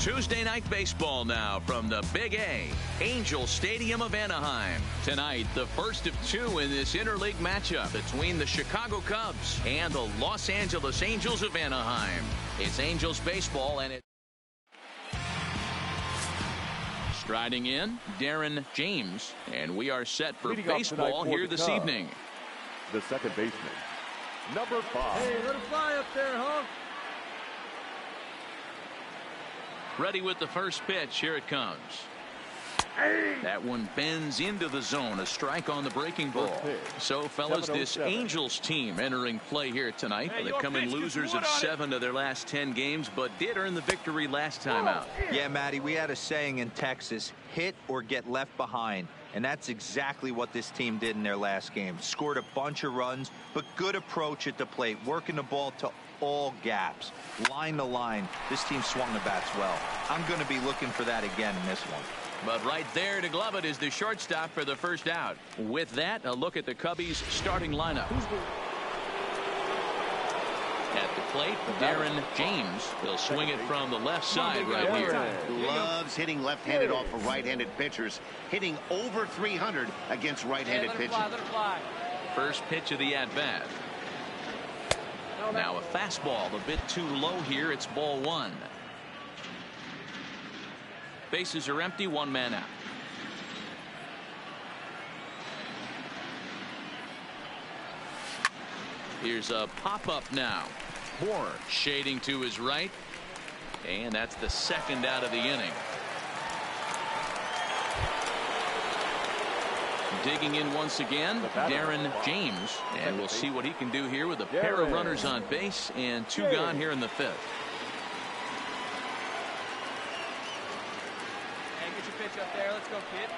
Tuesday night baseball now from the Big A, Angel Stadium of Anaheim. Tonight, the first of two in this interleague matchup between the Chicago Cubs and the Los Angeles Angels of Anaheim. It's Angels baseball, and it striding in, Darren James, and we are set for baseball here this evening. The second baseman, number 5. Hey, let it fly up there, huh? Ready with the first pitch. Here it comes. That one bends into the zone. A strike on the breaking ball. So, fellas, this Angels team entering play here tonight. They've come in losers of 7 of their last 10 games, but did earn the victory last time out. Yeah, Matty, we had a saying in Texas, hit or get left behind. And that's exactly what this team did in their last game. Scored a bunch of runs, but good approach at the plate, working the ball to all gaps, line to line. This team swung the bats well. I'm going to be looking for that again in this one. But right there to glove it is the shortstop for the first out. With that, a look at the Cubbies' starting lineup. At the plate, Darren James. He'll swing it from the left side right here. Loves hitting left-handed off of right-handed pitchers, hitting over 300 against right-handed pitching. First pitch of the at-bat. Now a fastball a bit too low here. It's ball 1. Bases are empty, 1 man out. Here's a pop-up now. Moore shading to his right. And that's the second out of the inning. Digging in once again, Darren James. And we'll see what he can do here with a pair of runners on base and 2 gone here in the 5th. Hey, get your pitch up there. Let's go, kid.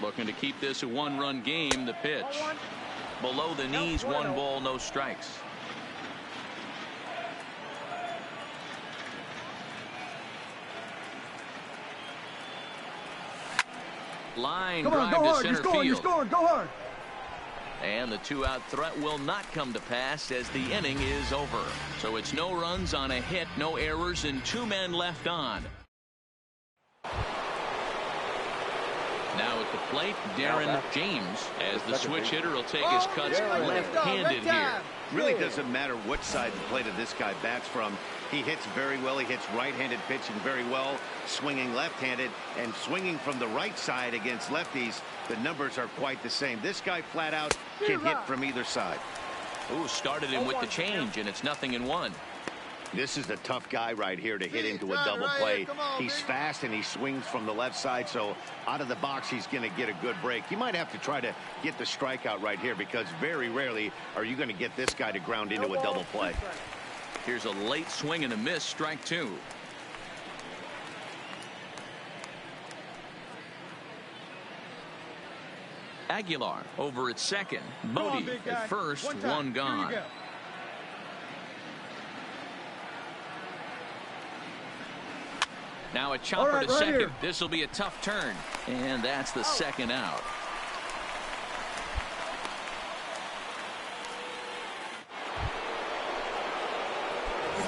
Looking to keep this a 1-run game. The pitch. Below the knees, 1 ball, no strikes. Line drive to center field. Go hard. And the 2-out threat will not come to pass as the inning is over. So it's no runs on a hit, no errors, and 2 men left on. Now at the plate, Darren James, as the switch hitter will take his cuts left-handed here. Really doesn't matter what side the plate of this guy bats from. He hits very well. He hits right-handed pitching very well, swinging left-handed and swinging from the right side against lefties. The numbers are quite the same. This guy flat out can hit from either side. Ooh, started him with the change, and it's 0-1. This is a tough guy right here to hit into a double play. He's fast and he swings from the left side, so out of the box he's going to get a good break. You might have to try to get the strikeout right here because very rarely are you going to get this guy to ground into a double play. Here's a late swing and a miss, strike 2. Aguilar over at second. Bodie at first, 1 gone. Now a chopper to second. This will be a tough turn. And that's the 2nd out.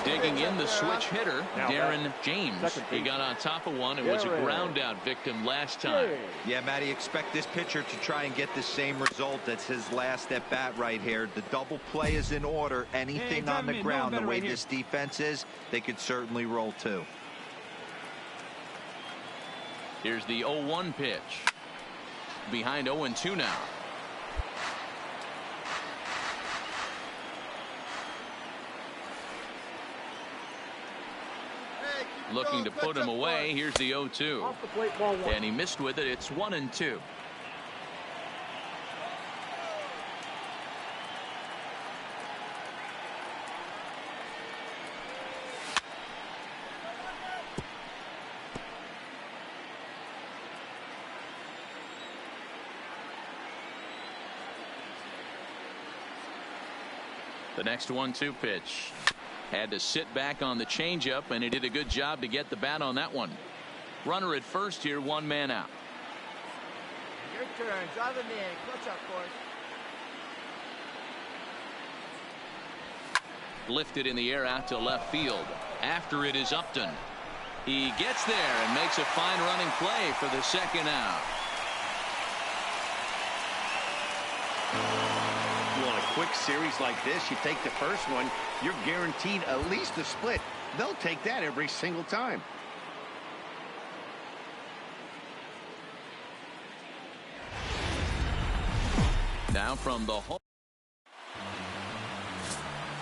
Digging in the switch hitter, Darren James. He got on top of one and was a ground out victim last time. Yeah, Matty, expect this pitcher to try and get the same result as his last at bat right here. The double play is in order. Anything on the ground, the way this defense is, they could certainly roll too. Here's the 0-1 pitch. Behind 0-2 now. Looking to put him away. Here's the 0-2. And he missed with it. It's 1-2. The next 1-2 pitch. Had to sit back on the changeup, and he did a good job to get the bat on that one. Runner at first here, 1 man out. Your turn. Drive him in. Clutch up, boys. Lifted in the air out to left field. After it is Upton. He gets there and makes a fine running play for the second out. Well, in a quick series like this, you take the first one, you're guaranteed at least a split. They'll take that every single time. Now from the home,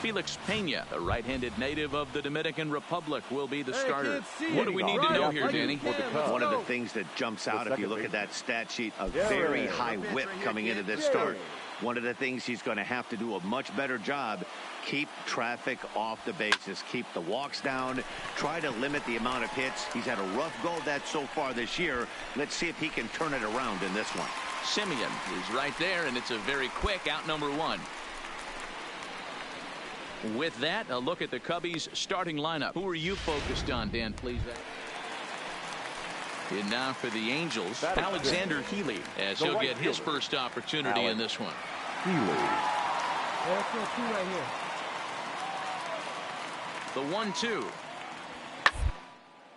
Felix Pena, a right-handed native of the Dominican Republic, will be the starter. What do we need to know here, Danny? One of the things that jumps out if you look at that stat sheet, a very high whip coming into this start. One of the things he's going to have to do a much better job, keep traffic off the bases, keep the walks down, try to limit the amount of hits. He's had a rough go of that so far this year. Let's see if he can turn it around in this one. Simeon is right there, and it's a very quick out number one. With that, a look at the Cubbies starting lineup. Who are you focused on, Dan, please? And now for the Angels, Alexander Healy, as he'll get his first opportunity in this one. The 1-2.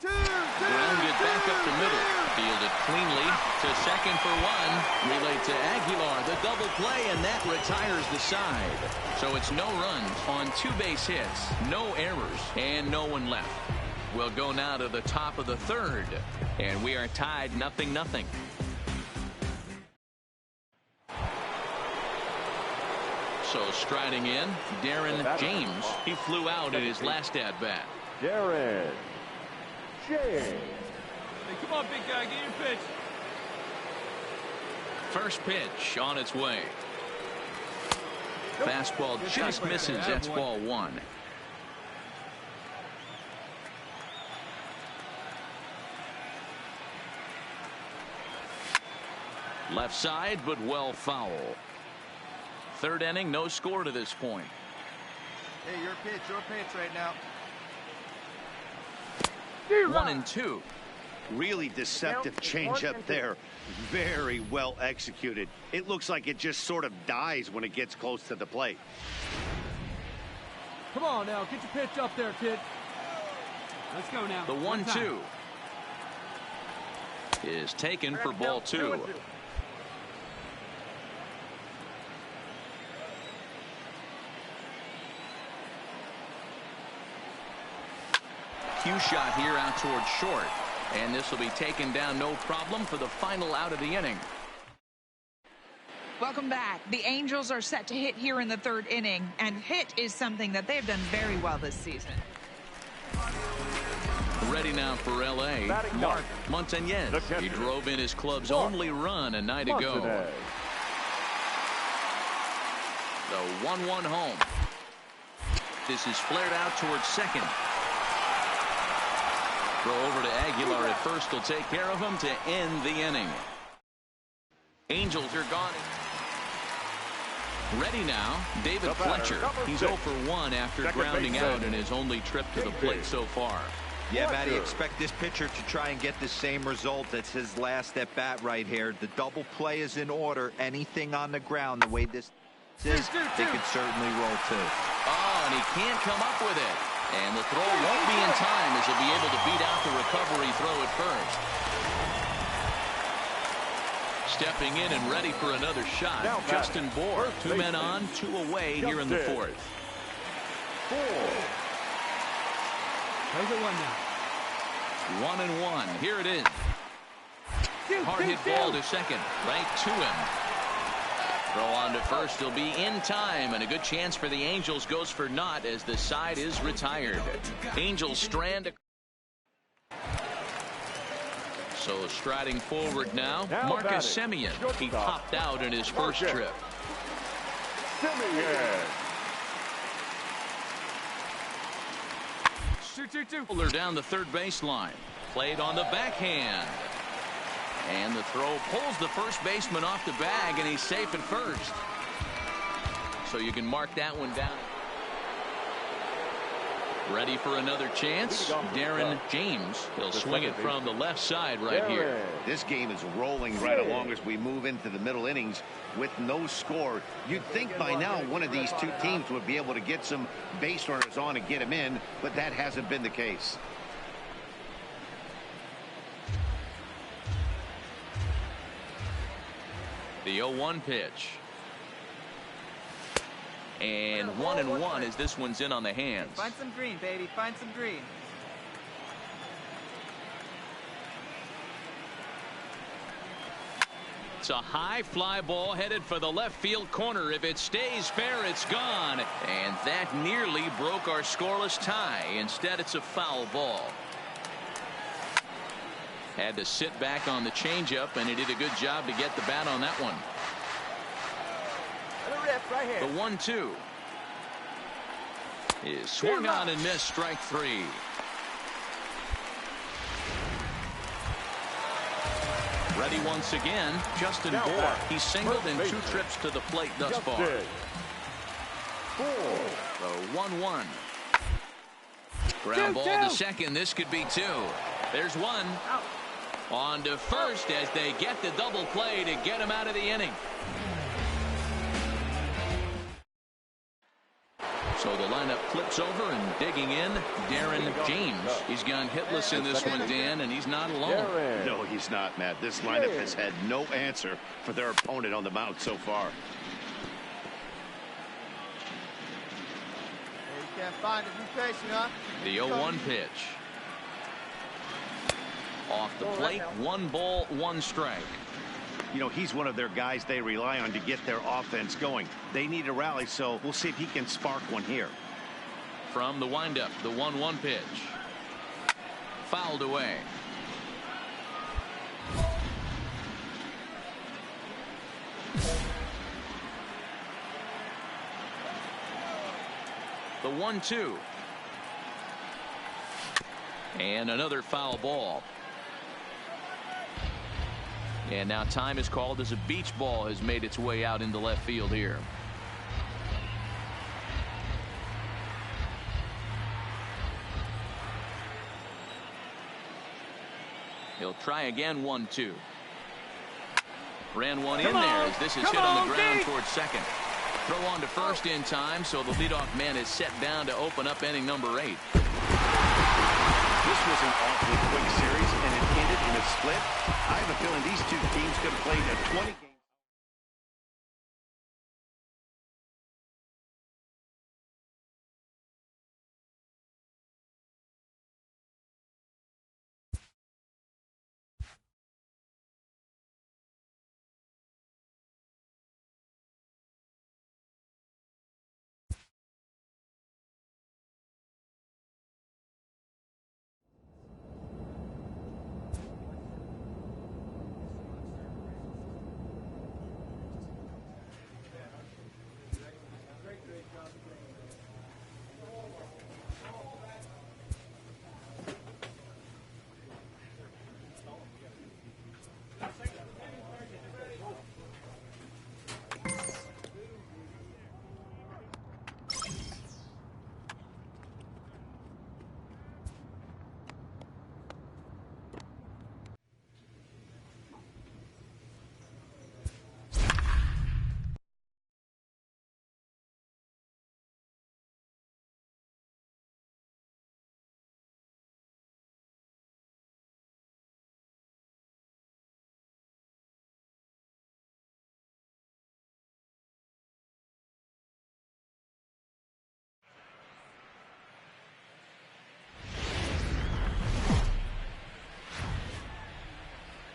Grounded back up the middle. Fielded cleanly to second for one. Relayed to Aguilar. The double play, and that retires the side. So it's no runs on 2 base hits, no errors, and no one left. We'll go now to the top of the third, and we are tied 0-0. So striding in, Darren James. He flew out in his last at-bat. Darren James. Hey, come on, big guy, get your pitch. First pitch on its way. Fastball just misses. That's ball one. Left side, but well foul. Third inning, no score to this point. Hey, your pitch right now. 1-2. Really deceptive changeup there. Very well executed. It looks like it just sort of dies when it gets close to the plate. Come on now, get your pitch up there, kid. Let's go now. The 1-2 is taken for ball two. Cue shot here out towards short, and this will be taken down no problem for the final out of the inning. Welcome back. The Angels are set to hit here in the third inning, and hit is something that they've done very well this season. Ready now for L.A. Mark Montañez. He drove in his club's only run a night ago. The 1-1 home. This is flared out towards second. Throw over to Aguilar at first. Will take care of him to end the inning. Angels are gone. Ready now, David Fletcher. He's 0 for 1 after grounding out in his only trip to the plate so far. Yeah, Matty, expect this pitcher to try and get the same result as his last at bat right here. The double play is in order. Anything on the ground, the way this is, they could certainly roll too. Oh, and he can't come up with it. And the throw won't be in time as he'll be able to beat out the recovery throw at first. Stepping in and ready for another shot, Justin Bohr. 2 men on, 2 away here in the fourth. Here's a 1 now. 1-1. Here it is. Hard hit ball to second. Right to him. Throw on to first. He'll be in time, and a good chance for the Angels goes for naught as the side is retired. Angels strand. So striding forward now, Marcus Semien. He popped out in his first trip. They're down the third baseline. Played on the backhand. And the throw pulls the first baseman off the bag, and he's safe at first. So you can mark that one down. Ready for another chance. Darren James. He'll swing it from the left side right here. This game is rolling right along as we move into the middle innings with no score. You'd think by now one of these two teams would be able to get some base runners on and get them in, but that hasn't been the case. The 0-1 pitch. And 1-1 as this one's in on the hands. Find some green, baby. Find some green. It's a high fly ball headed for the left field corner. If it stays fair, it's gone. And that nearly broke our scoreless tie. Instead, it's a foul ball. Had to sit back on the changeup, and he did a good job to get the bat on that one. Right here. The 1-2 is swung on and missed. Strike 3. Ready once again, Justin Bour. He's singled in 2 trips to the plate thus far. The 1-1. Ground ball to second. This could be 2. There's 1. On to first as they get the double play to get him out of the inning. So the lineup flips over and digging in, Darren James. He's gone hitless in this one, Dan, and he's not alone. No, he's not, Matt. This lineup has had no answer for their opponent on the mound so far. You can't find it. Be patient, huh? The 0-1 pitch. Off the plate, 1 ball, 1 strike. You know, he's one of their guys they rely on to get their offense going. They need a rally, so we'll see if he can spark one here. From the windup, the 1-1 pitch. Fouled away. The 1-2. And another foul ball. And now time is called as a beach ball has made its way out into left field here. He'll try again. 1-2. Ran one in there as this is hit on the ground towards second. Throw on to first in time, so the leadoff man is set down to open up inning number 8. This was an awfully quick series, and it ended in a split. I have a feeling these 2 teams could have played a 20 game.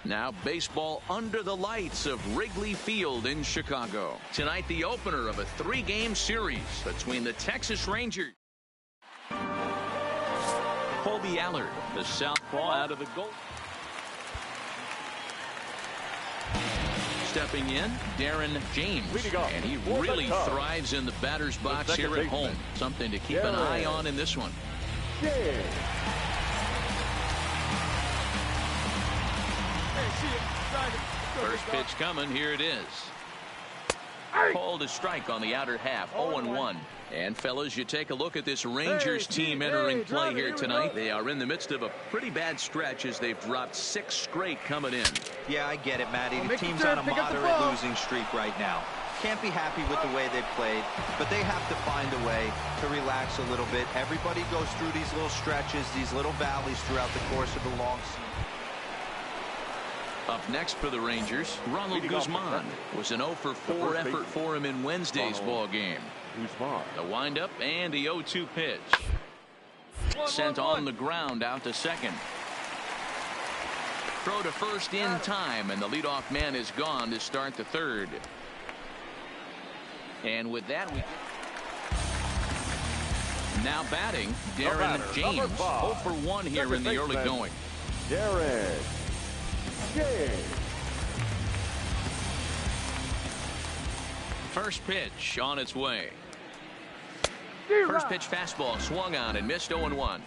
Now baseball under the lights of Wrigley Field in Chicago. Tonight the opener of a 3-game series between the Texas Rangers. Colby Allard, the southpaw out of the goal. Stepping in, Darren James, and he really thrives in the batter's box here at home. Something to keep an eye on in this one. First pitch coming. Here it is. Called a strike on the outer half. 0-1. And fellas, you take a look at this Rangers team entering play here tonight. They are in the midst of a pretty bad stretch as they've dropped 6 straight coming in. Yeah, I get it, Matty. The team's on a moderate losing streak right now. Can't be happy with the way they've played, but they have to find a way to relax a little bit. Everybody goes through these little stretches, these little valleys throughout the course of the long season. Up next for the Rangers, Ronald Guzman. Was an 0-for-4 effort for him in Wednesday's ball game. The windup and the 0-2 pitch. Sent on the ground out to second. Throw to first in time, and the leadoff man is gone to start the third. And with that, we now batting Darren James. 0-for-1 here in the early going. Darren James. First pitch on its way. First pitch fastball swung on and missed. 0-1.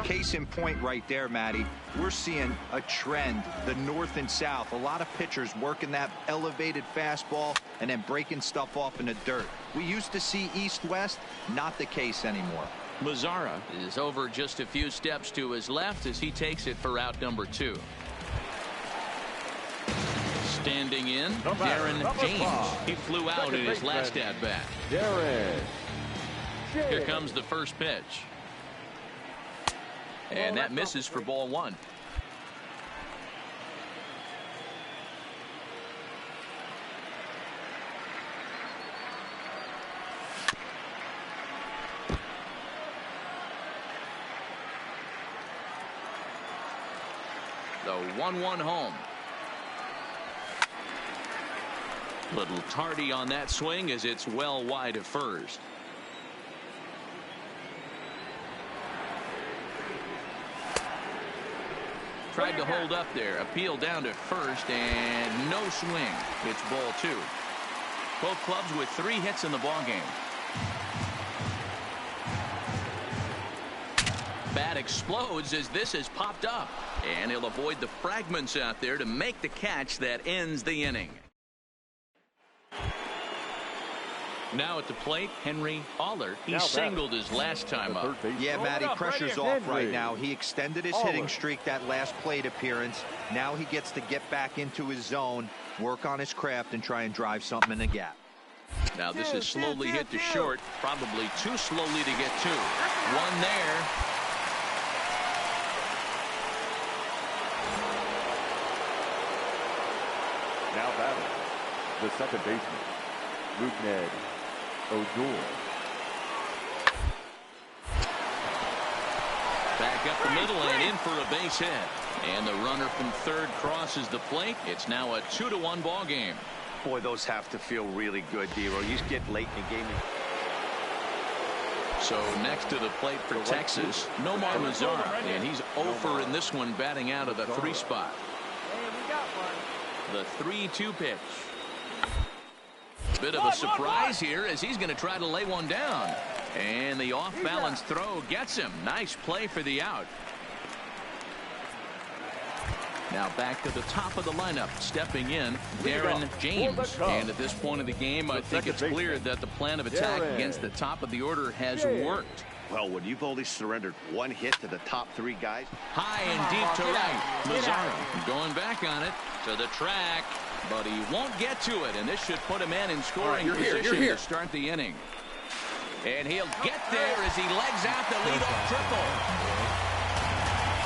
Case in point right there, Matty. We're seeing a trend, the north and south. A lot of pitchers working that elevated fastball and then breaking stuff off in the dirt. We used to see east-west, not the case anymore. Mazzara is over just a few steps to his left as he takes it for out number 2. Standing in, Darren James. He flew out in his last at-bat. Darren. Here comes the first pitch. And that misses for ball 1. The 1-1 home. Little tardy on that swing as it's well wide of first. Tried to hold up there. Appeal down to first and no swing. It's ball 2. Both clubs with 3 hits in the ballgame. Bat explodes as this has popped up. And he'll avoid the fragments out there to make the catch that ends the inning. Now at the plate, Henry Aller. He singled his last time up. Yeah, Matty, pressure's off right now. He extended his hitting streak that last plate appearance. Now he gets to get back into his zone, work on his craft, and try and drive something in the gap. Now this is slowly hit to short, probably too slowly to get to. One there. Now batting, the second baseman, Luke O'Doul. Back up the middle and in for a base hit. And the runner from third crosses the plate. It's now a 2-1 ball game. Boy, those have to feel really good, Dero. You get late in the game. So next to the plate for Texas, Nomar Mazzara. And he's over in this one, batting out of the 3 spot. The 3-2 pitch. Bit of a surprise here as he's going to try to lay one down. And the off-balance throw gets him. Nice play for the out. Now back to the top of the lineup. Stepping in, Darren James. And at this point of the game, I think it's clear that the plan of attack against the top of the order has worked. Well, when you've only surrendered 1 hit to the top 3 guys. High and deep to right. Mazzara going back on it to the track. But he won't get to it, and this should put him in scoring position to start the inning. And he'll get there as he legs out the leadoff triple.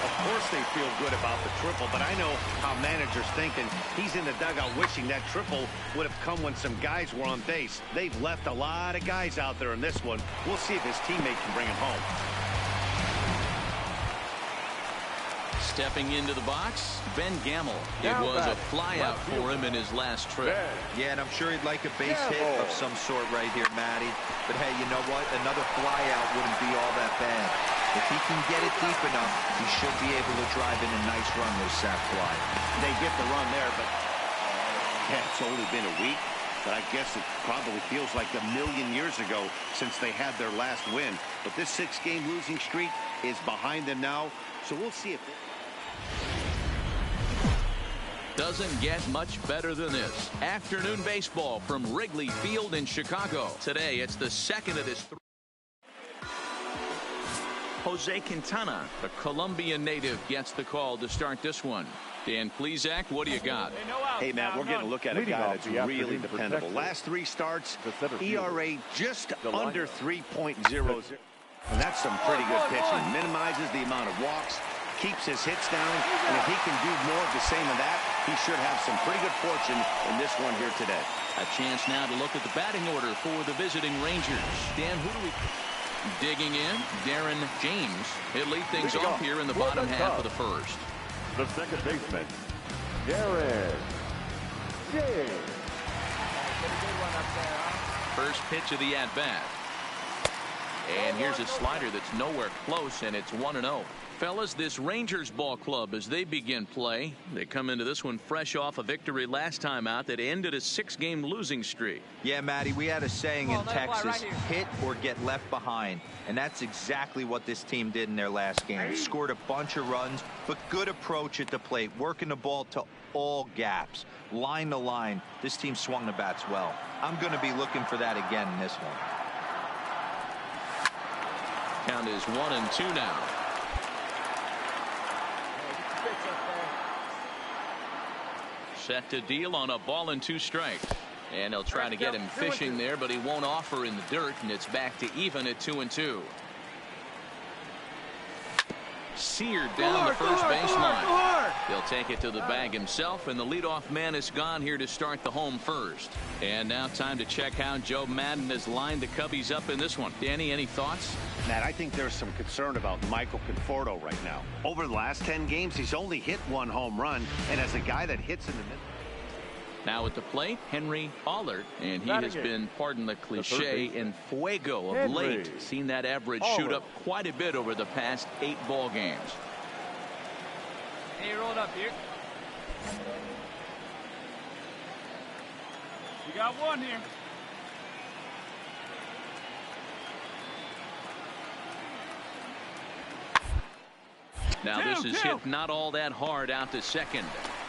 Of course they feel good about the triple, but I know how managers thinking. He's in the dugout wishing that triple would have come when some guys were on base. They've left a lot of guys out there in this one. We'll see if his teammate can bring him home. Stepping into the box, Ben Gamble. It was a flyout for him in his last trip. Yeah, and I'm sure he'd like a base hit of some sort right here, Matty. But hey, you know what? Another flyout wouldn't be all that bad. If he can get it deep enough, he should be able to drive in a nice run with sac fly. They get the run there, but yeah, it's only been a week. But I guess it probably feels like a million years ago since they had their last win. But this 6-game losing streak is behind them now. So we'll see if doesn't get much better than this. Afternoon baseball from Wrigley Field in Chicago. Today, it's the second of this. Jose Quintana, the Colombian native, gets the call to start this one. Dan Plesac, what do you got? Hey, Matt, we're getting a look at a guy that's really dependable. Last 3 starts, ERA just under 3.00. And that's some pretty good pitching. Minimizes the amount of walks, keeps his hits down, and if he can do more of the same of that, he should have some pretty good fortune in this one here today. A chance now to look at the batting order for the visiting Rangers. Dan, who do we... Digging in, Darren James. He'll lead things off here in the bottom half of the first. The second baseman, Darren James. First pitch of the at-bat. And here's a slider that's nowhere close, and it's 1-0. Fellas, this Rangers ball club, as they begin play, they come into this one fresh off a victory last time out that ended a 6-game losing streak. Yeah, Matty, we had a saying in Texas, hit or get left behind. And that's exactly what this team did in their last game. Scored a bunch of runs, but good approach at the plate, working the ball to all gaps, line to line. This team swung the bats well. I'm going to be looking for that again in this one. Count is 1-2 now. Set to deal on a ball and 2 strikes. And they'll try to get him fishing there, but he won't offer in the dirt, and it's back to even at 2-2. Seared down the first baseline. He'll take it to the bag himself, and the leadoff man is gone here to start the home first. And now time to check how Joe Madden has lined the Cubbies up in this one. Danny, any thoughts? Matt, I think there's some concern about Michael Conforto right now. Over the last 10 games, he's only hit 1 home run, and as a guy that hits in the middle. Now at the plate, Henry Allard, and he has been, pardon the cliche, in fuego of late. Seen that average shoot up quite a bit over the past 8 ball games. Hey, roll it up here. You got one here. Now this is hit not all that hard out to second.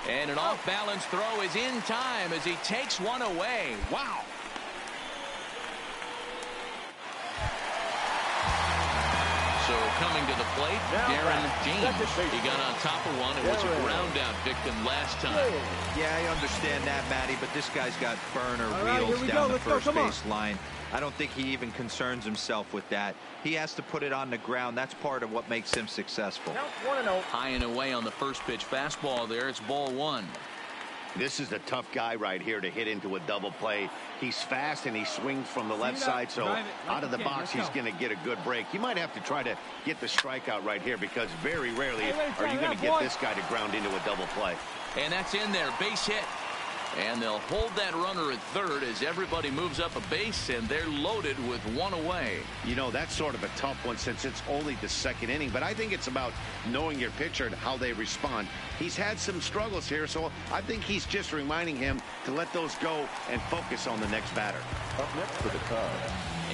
And an off-balance throw is in time as he takes one away. Wow. So coming to the plate, Darren James. He got on top of one. It was a ground out victim last time. Yeah, I understand that, Matty, but this guy's got burner wheels down the first base line. I don't think he even concerns himself with that. He has to put it on the ground. That's part of what makes him successful. High and away on the first pitch fastball there. It's ball 1. This is a tough guy right here to hit into a double play. He's fast and he swings from the left side, so out of the box he's going to get a good break. You might have to try to get the strikeout right here because very rarely are you going to get this guy to ground into a double play. And that's in there, base hit. And they'll hold that runner at third as everybody moves up a base, and they're loaded with 1 away. You know, that's sort of a tough one since it's only the 2nd inning, but I think it's about knowing your pitcher and how they respond. He's had some struggles here, so I think he's just reminding him to let those go and focus on the next batter. Up next for the Cubs.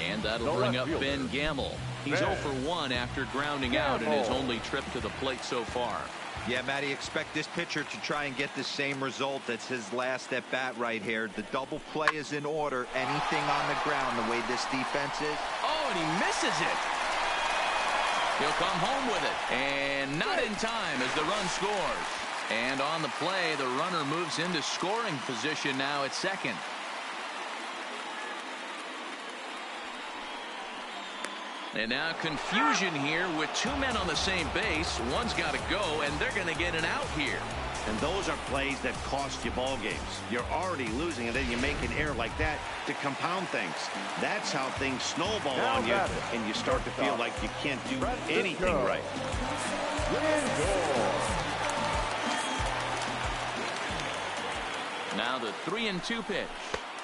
And that'll bring up Ben Gamble. He's 0 for 1 after grounding out in his only trip to the plate so far. Yeah, Matty, expect this pitcher to try and get the same result. That's his last at bat right here. The double play is in order. Anything on the ground, the way this defense is. Oh, and he misses it. He'll come home with it. And not in time as the run scores. And on the play, the runner moves into scoring position now at second. And now confusion here with 2 men on the same base. One's got to go, and they're going to get an out here. And those are plays that cost you ball games. You're already losing, and then you make an error like that to compound things. That's how things snowball on you, and you start to feel like you can't do anything right. Now the 3-2 pitch.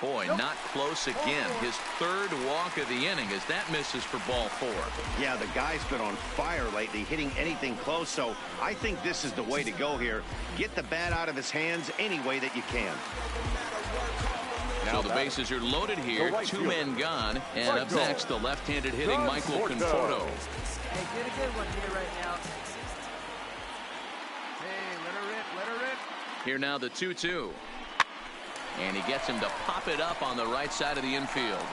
Boy, not close again. His 3rd walk of the inning as that misses for ball 4. Yeah, the guy's been on fire lately, hitting anything close, so I think this is the way to go here. Get the bat out of his hands any way that you can. So the bases are loaded here. 2 men gone. And up next, the left-handed hitting Michael Conforto. Hey, get a good one here right now. Hey, let her rip, let her rip. Here now the 2-2. And he gets him to pop it up on the right side of the infield.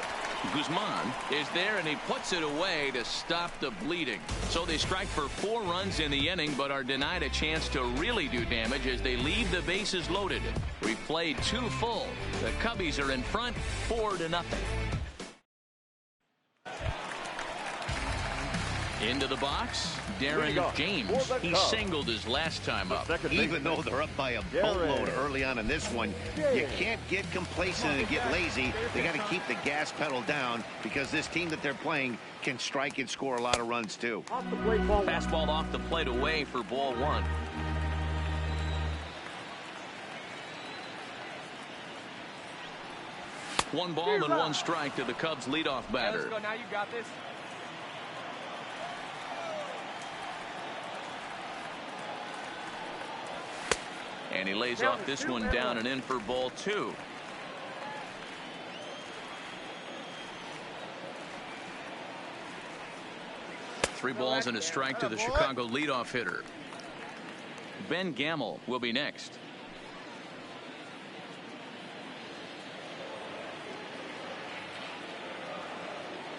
Guzman is there, and he puts it away to stop the bleeding. So they strike for 4 runs in the inning, but are denied a chance to really do damage as they leave the bases loaded. We've played 2 full. The Cubbies are in front 4-0. Into the box, Darren James. He singled his last time up. Even though they're up by a boatload early on in this one, you can't get complacent and get lazy. They got to keep the gas pedal down because this team that they're playing can strike and score a lot of runs too. Fastball off the plate away for ball one. One ball and one strike to the Cubs leadoff batter. Let's go now. You got this. And he lays off this one down and in for ball two. Three balls and a strike to the Chicago leadoff hitter. Ben Gamel will be next.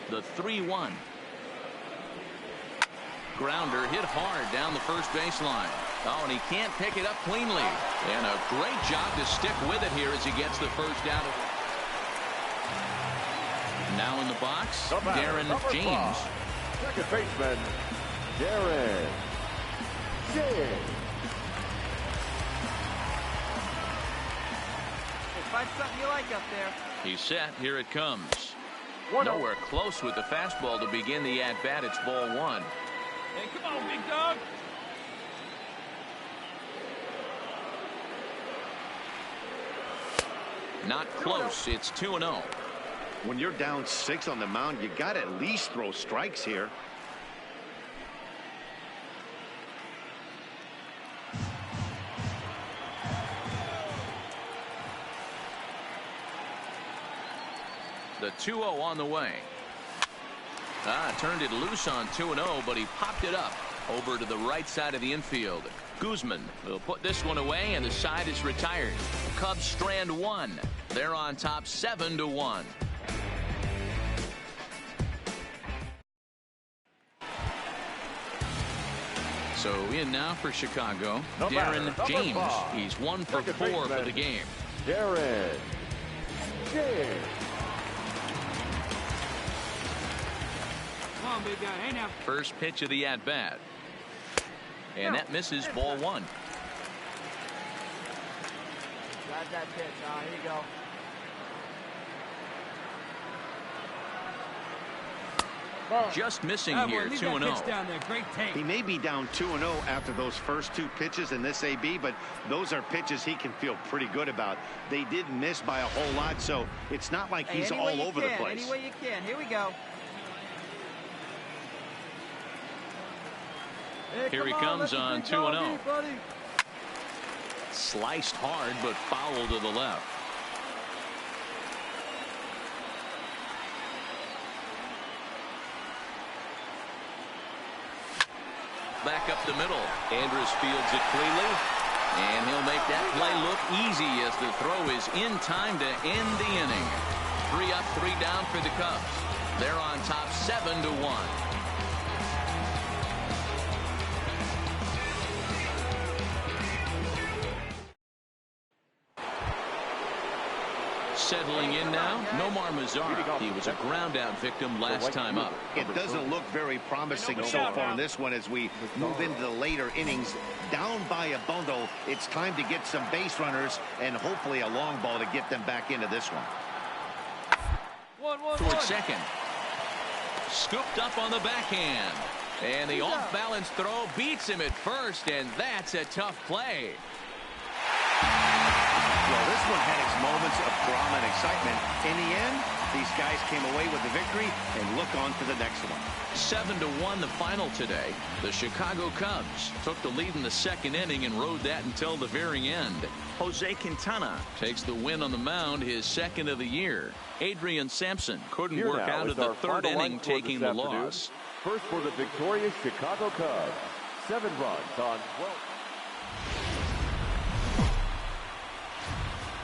The 3-1. Grounder hit hard down the first baseline. Oh, and he can't pick it up cleanly. And a great job to stick with it here as he gets the first out. Now in the box, Darren James. Second baseman, Darren James. Hey, find something you like up there. He's set. Here it comes. Nowhere close with the fastball to begin the at-bat. It's ball one. Hey, come on, big dog. Not close. It's 2-0. When you're down 6 on the mound, you got to at least throw strikes here. The 2-0 on the way. Turned it loose on 2-0, but he popped it up over to the right side of the infield. Guzman will put this one away, and the side is retired. Cubs strand one. They're on top 7-1. So in now for Chicago, Darren James. He's 1 for 4 for the game. Darren James. Come on, big guy. Hey, now. First pitch of the at-bat. And that misses ball one. Got that pitch. Here you go. Just missing here, 2-0. He may be down 2-0 after those first 2 pitches in this AB, but those are pitches he can feel pretty good about. They did miss by a whole lot, so it's not like he's all over the place. Any way you can. Here we go. Hey, here he comes on 2-0. Sliced hard, but foul to the left. Back up the middle. Andrus fields it cleanly, and he'll make that play look easy as the throw is in time to end the inning. 3 up, 3 down for the Cubs. They're on top 7-1. Settling in now, Nomar Mazara. He was a ground-out victim last time up. It doesn't look very promising so far in this one as we move into the later innings. Down by a bundle, it's time to get some base runners and hopefully a long ball to get them back into this one. Towards second. Scooped up on the backhand. And the off-balance throw beats him at first, and that's a tough play. Well, this one had its moments of drama and excitement. In the end, these guys came away with the victory and look on to the next one. 7-1 the final today. The Chicago Cubs took the lead in the second inning and rode that until the very end. Jose Quintana takes the win on the mound, his second of the year. Adrian Sampson couldn't work out of the third inning, taking the loss. First for the victorious Chicago Cubs. 7 runs on 12.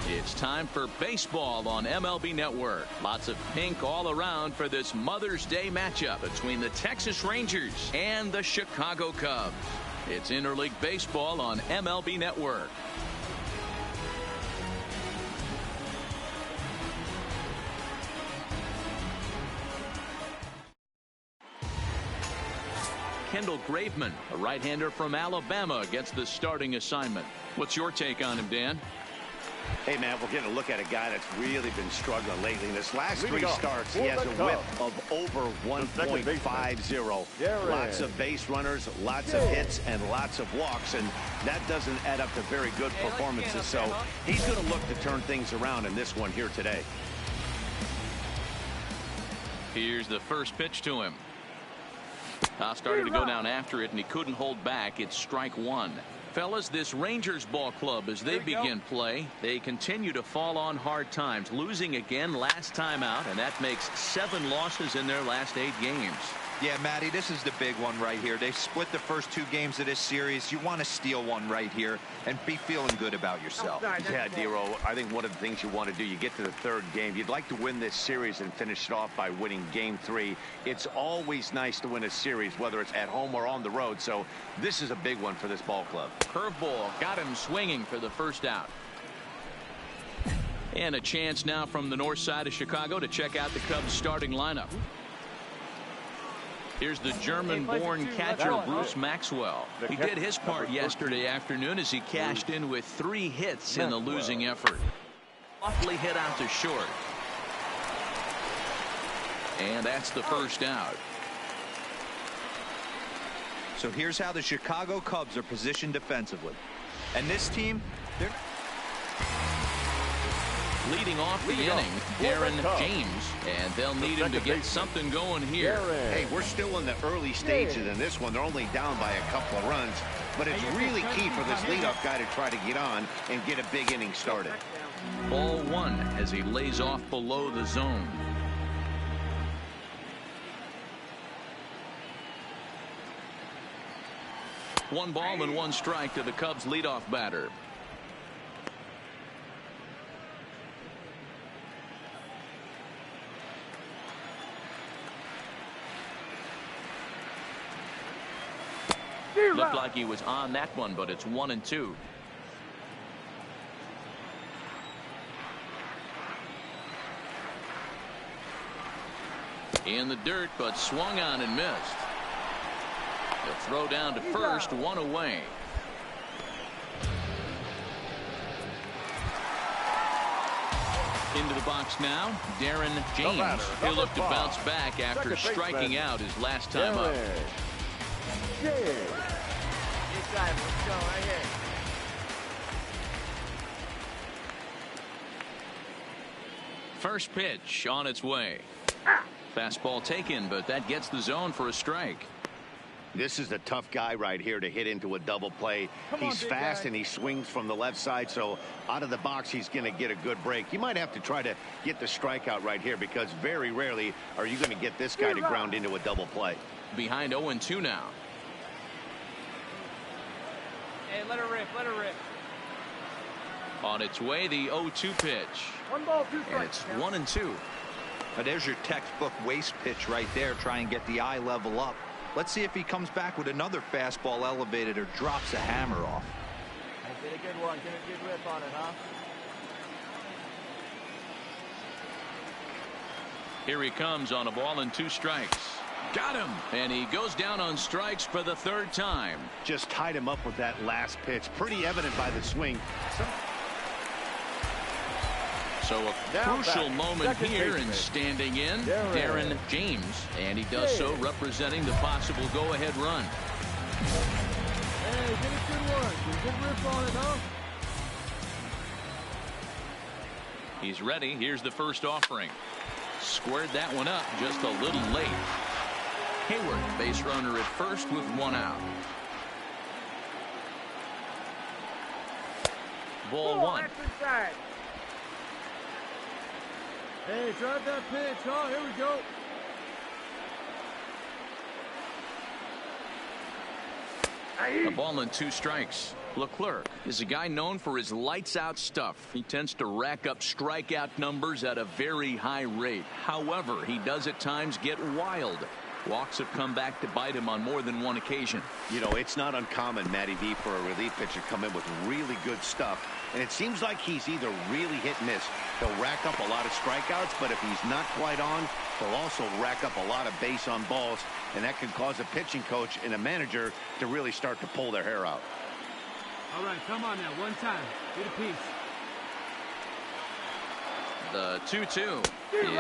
It's time for baseball on MLB Network. Lots of pink all around for this Mother's Day matchup between the Texas Rangers and the Chicago Cubs. It's interleague baseball on MLB Network. Kendall Graveman, a right-hander from Alabama, gets the starting assignment. What's your take on him, Dan? Hey, man, we're getting a look at a guy that's really been struggling lately. In his last 3 starts, he has a whip of over 1.50. Lots of base runners, lots of hits, and lots of walks, and that doesn't add up to very good performances. So he's going to look to turn things around in this one here today. Here's the first pitch to him. Started to go down after it, and he couldn't hold back. It's strike one. Fellas, this Rangers ball club, as they begin play, they continue to fall on hard times, losing again last time out, and that makes 7 losses in their last 8 games. Yeah, Matty, this is the big one right here. They split the first 2 games of this series. You want to steal one right here and be feeling good about yourself. Yeah, Dero, I think one of the things you want to do, you get to the 3rd game, you'd like to win this series and finish it off by winning game 3. It's always nice to win a series, whether it's at home or on the road, so this is a big one for this ball club. Curveball got him swinging for the first out. And a chance now from the north side of Chicago to check out the Cubs starting lineup. Here's the German-born catcher, Bruce Maxwell. He did his part yesterday afternoon as he cashed in with 3 hits in the losing effort. Awfully hit out to short. And that's the first out. So here's how the Chicago Cubs are positioned defensively. And this team, they're leading off the inning, Darren James, and they'll need him to get something going here. Hey, we're still in the early stages in this one. They're only down by a couple of runs, but it's really key for this leadoff guy to try to get on and get a big inning started. Ball 1 as he lays off below the zone. One ball and 1 strike to the Cubs leadoff batter. Looked like he was on that one, but it's 1-2. In the dirt, but swung on and missed. The throw down to first, 1 away. Into the box now, Darren James. He'll look to bounce back after striking out his last time up. Let's go right here. First pitch on its way. Fastball taken, but that gets the zone for a strike. This is the tough guy right here to hit into a double play. He's fast and he swings from the left side, so out of the box he's going to get a good break. You might have to try to get the strikeout right here because very rarely are you going to get this guy to ground into a double play. Behind 0-2 now. Hey, let her rip, let her rip. On its way, the 0-2 pitch. 1 ball, 2 strikes. And it's 1-2. Now there's your textbook waste pitch right there. Try and get the eye level up. Let's see if he comes back with another fastball elevated or drops a hammer off. Hey, get a good one. Get a good rip on it, huh? Here he comes on a ball and 2 strikes. Got him. And he goes down on strikes for the 3rd time. Just tied him up with that last pitch. Pretty evident by the swing. So a crucial moment here, and standing in, Darren James. And he does so representing the possible go-ahead run. Hey, get a good one. Get a good rip on it, huh? He's ready. Here's the first offering. Squared that one up just a little late. Hayward, base runner at first with 1 out. Ball 1. Hey, drive that pitch, huh? Here we go. A ball and 2 strikes. Leclerc is a guy known for his lights-out stuff. He tends to rack up strikeout numbers at a very high rate. However, he does at times get wild. Walks have come back to bite him on more than 1 occasion. You know, it's not uncommon, Matty V, for a relief pitcher to come in with really good stuff and it seems like he's either really hit and miss. He'll rack up a lot of strikeouts, but if he's not quite on, he'll also rack up a lot of base on balls, and that can cause a pitching coach and a manager to really start to pull their hair out. All right, come on now, one time. Get a piece. The 2-2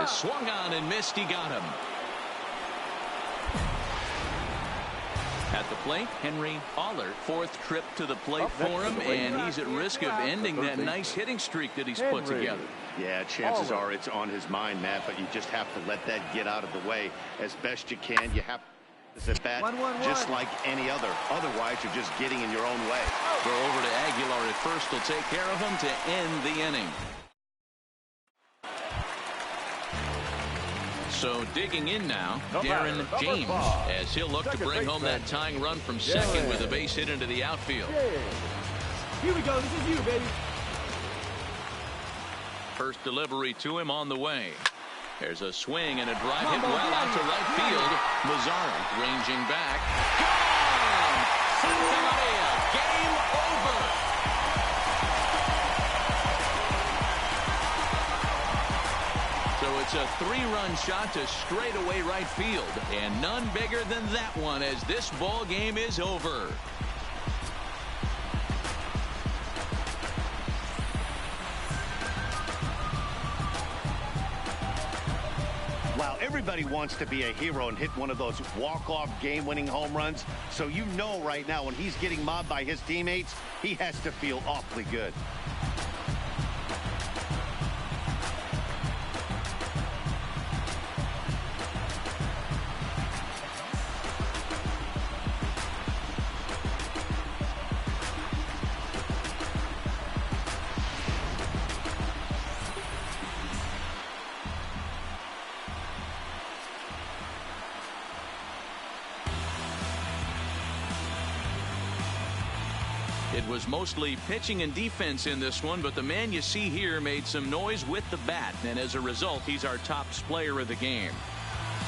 is swung on and missed. He got him. At the plate, Henry Aller, fourth trip to the plate for him, and he's at risk of ending that nice hitting streak that he's put together. Yeah, chances are it's on his mind, Matt, but you just have to let that get out of the way as best you can. You have to bat just like any other. Otherwise, you're just getting in your own way. Throw over to Aguilar at first will take care of him to end the inning. So digging in now, Darren James, as he'll look to bring home that tying run from second with a base hit into the outfield. Here we go. This is you, baby. First delivery to him on the way. There's a swing and a drive hit well out to right field. Mazzara ranging back. Gone! Santa Maria, game over. So it's a 3-run shot to straightaway right field, and none bigger than that one as this ball game is over. Wow, everybody wants to be a hero and hit one of those walk-off game-winning home runs. So you know right now when he's getting mobbed by his teammates, he has to feel awfully good. It was mostly pitching and defense in this one, but the man you see here made some noise with the bat, and as a result, he's our top player of the game.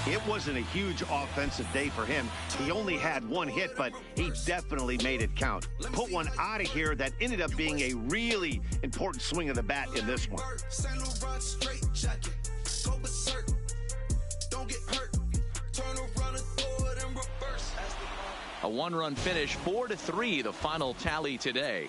It wasn't a huge offensive day for him. He only had one hit, but he definitely made it count. Put one out of here that ended up being a really important swing of the bat in this one. A 1-run finish, 4-3, the final tally today.